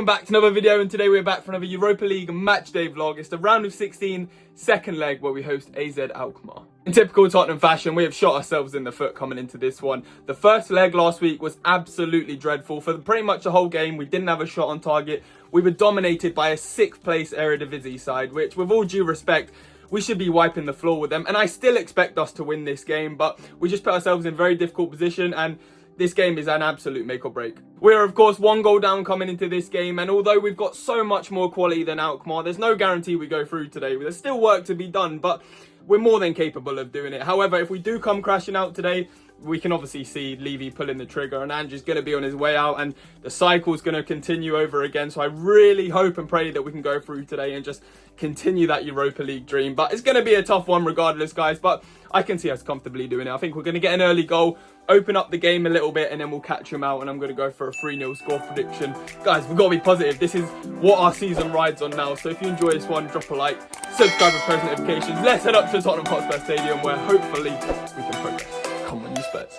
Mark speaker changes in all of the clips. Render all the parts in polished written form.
Speaker 1: back to another video, and today we're back for another Europa League match day vlog. It's the round of 16 second leg where we host AZ Alkmaar. In typical Tottenham fashion, we have shot ourselves in the foot coming into this one. The first leg last week was absolutely dreadful. For pretty much the whole game, we didn't have a shot on target. We were dominated by a 6th place Eredivisie side, which, with all due respect, we should be wiping the floor with them. And I still expect us to win this game, but we just put ourselves in a very difficult position, and this game is an absolute make or break. We're of course 1 goal down coming into this game, and although we've got so much more quality than Alkmaar, there's no guarantee we go through today. There's still work to be done, but we're more than capable of doing it. However, if we do come crashing out today, we can obviously see Levy pulling the trigger, and Andrew's going to be on his way out, and the cycle's going to continue over again. So I really hope and pray that we can go through today and just continue that Europa League dream. But it's going to be a tough one regardless, guys, but I can see us comfortably doing it. I think we're going to get an early goal, open up the game a little bit, and then we'll catch them out, and I'm going to go for a 3-0 score prediction. Guys, we've got to be positive. This is what our season rides on now. So if you enjoy this one, drop a like, subscribe with post notifications. Let's head up to Tottenham Hotspur Stadium where hopefully we can progress. Come on, you Spurs.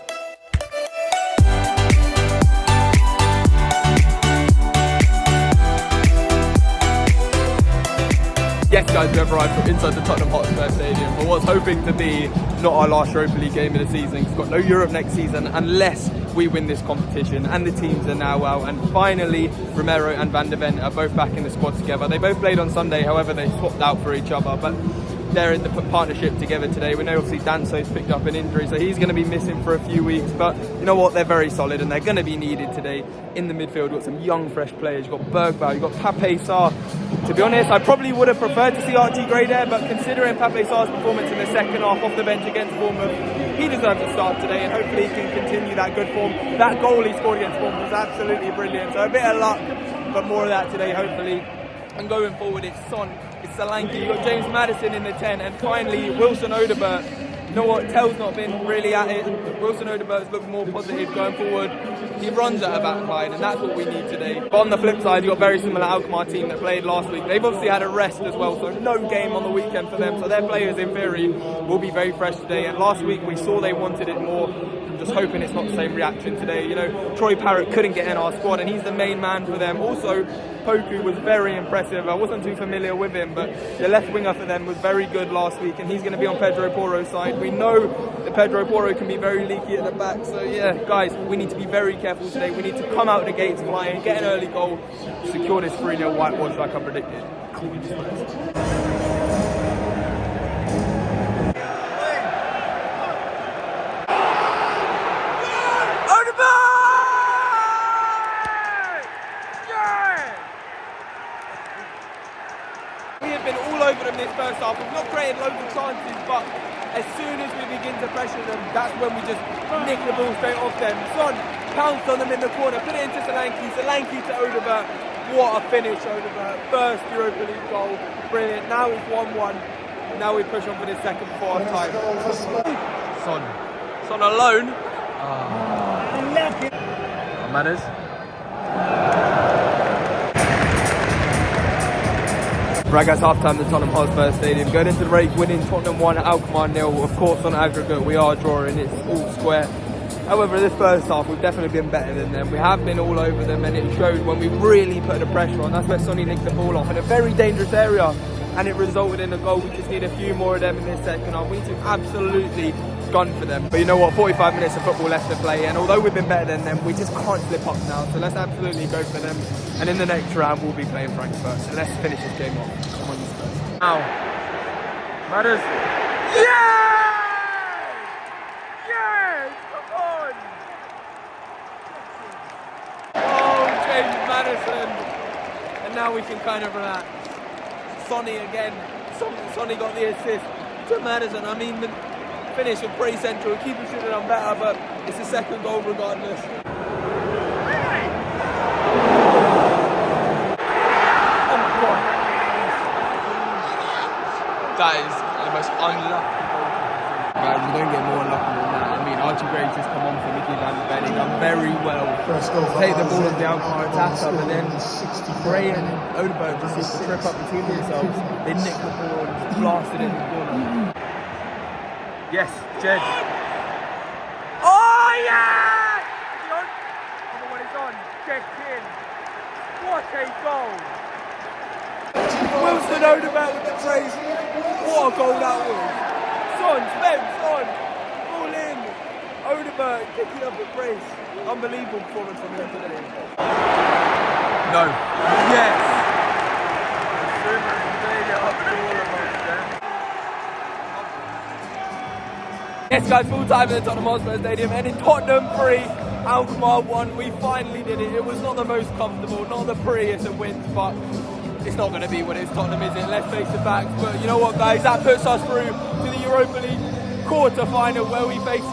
Speaker 1: Yes, guys, we've arrived from inside the Tottenham Hotspur Stadium for what's hoping to be not our last Europa League game of the season. We've got no Europe next season unless we win this competition, and the teams are now out. And finally, Romero and Van der Ven are both back in the squad together. They both played on Sunday, however, they swapped out for each other, but they're in the partnership together today. We know obviously Danso's picked up an injury, so he's going to be missing for a few weeks, but you know what, they're very solid and they're going to be needed today. In the midfield, you've got some young fresh players. You've got Bergvall, you've got Pape Sarr. To be honest, I probably would have preferred to see Archie Gray there, but considering Pape Sarr's performance in the second half off the bench against Bournemouth, he deserves a start today, and hopefully he can continue that good form. That goal he scored against Bournemouth was absolutely brilliant, so a bit of luck, but more of that today hopefully. And going forward, it's Son, it's Solanke, you've got James Maddison in the 10, and finally Wilson Odobert. You know what, Tell's not been really at it. Wilson Odebert's looked more positive going forward. He runs at a back line, and that's what we need today. But on the flip side, you've got a very similar Alkmaar team that played last week. They've obviously had a rest as well, so no game on the weekend for them. So their players, in theory, will be very fresh today. And last week, we saw they wanted it more. I'm just hoping it's not the same reaction today. You know, Troy Parrott couldn't get in our squad, and he's the main man for them. Also, Poku was very impressive. I wasn't too familiar with him, but the left winger for them was very good last week, and he's going to be on Pedro Porro's side. We know that Pedro Porro can be very leaky at the back, so yeah, guys, we need to be very careful today. We need to come out the gates flying, get an early goal, secure this 3-0 whitewash like I predicted. Cool. All over them this first half. We've not created loads of chances, but as soon as we begin to pressure them, that's when we just nick the ball straight off them. Son pounced on them in the corner, put it into Solanke, Solanke to Odobert. What a finish, Odobert. First Europa League goal, brilliant. Now it's 1-1. Now we push on for this second before half time. Son alone. Manners. Right guys, half-time at the Tottenham Hotspur Stadium. Going into the break, winning Tottenham 1, Alkmaar 0. Of course, on aggregate, we are drawing. It's all square. However, this first half, we've definitely been better than them. We have been all over them, and it showed when we really put the pressure on. That's where Sonny nicked the ball off in a very dangerous area, and it resulted in a goal. We just need a few more of them in this second half. We need to absolutely gun for them. But you know what, 45 minutes of football left to play, and although we've been better than them, we just can't slip up now. So let's absolutely go for them, and in the next round we'll be playing Frankfurt. So let's finish this game off. Come on, you Spurs. Now, Matters. Yes! Yes! Come on! Oh, James Maddison. And now we can kind of relax. Sonny again. Sonny got the assist to Maddison. I mean, the finish was pretty central. The keeper should have done better, but it's a second goal regardless. That is the most unlucky goal. Guys, we don't get more unlucky than that. I mean, Archie Gray just come on for Mickey Van der Ven. He done very well. Take the ball off the Alkmaar attacker, and then Gray and Odobert just used to trip up between themselves. They nicked the ball and just blasted it in the corner. Yes, Jed. Oh, yeah! Is he on? Oh, when it's on, check in. What a goal! Wilson Odegaard with the brace. What a goal that was! Son, Spence, on! All in! Odegaard picking up the brace. Unbelievable performance from him today. No. Yes! Yes guys, full time in the Tottenham Hotspur Stadium, and in Tottenham 3, ALKMAAR 1, we finally did it. It was not the most comfortable, not the prettiest of wins, but it's not going to be what it is Tottenham, is it? Let's face the facts. But you know what guys, that puts us through to the Europa League quarter-final where we face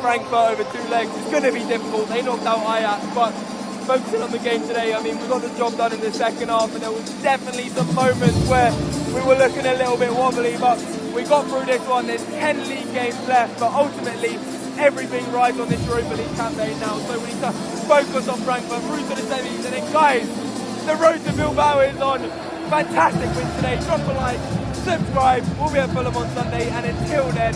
Speaker 1: Frankfurt over 2 legs. It's going to be difficult. They knocked out Ajax, but focusing on the game today, I mean, we got the job done in the second half, and there was definitely some moments where we were looking a little bit wobbly, but we got through this one. There's 10 league games left, but ultimately everything rides on this Europa League campaign now, so we need to focus on Frankfurt through to the semis. And then guys, the road to Bilbao is on. Fantastic win today. Drop a like, subscribe. We'll be at Fulham on Sunday, and until then,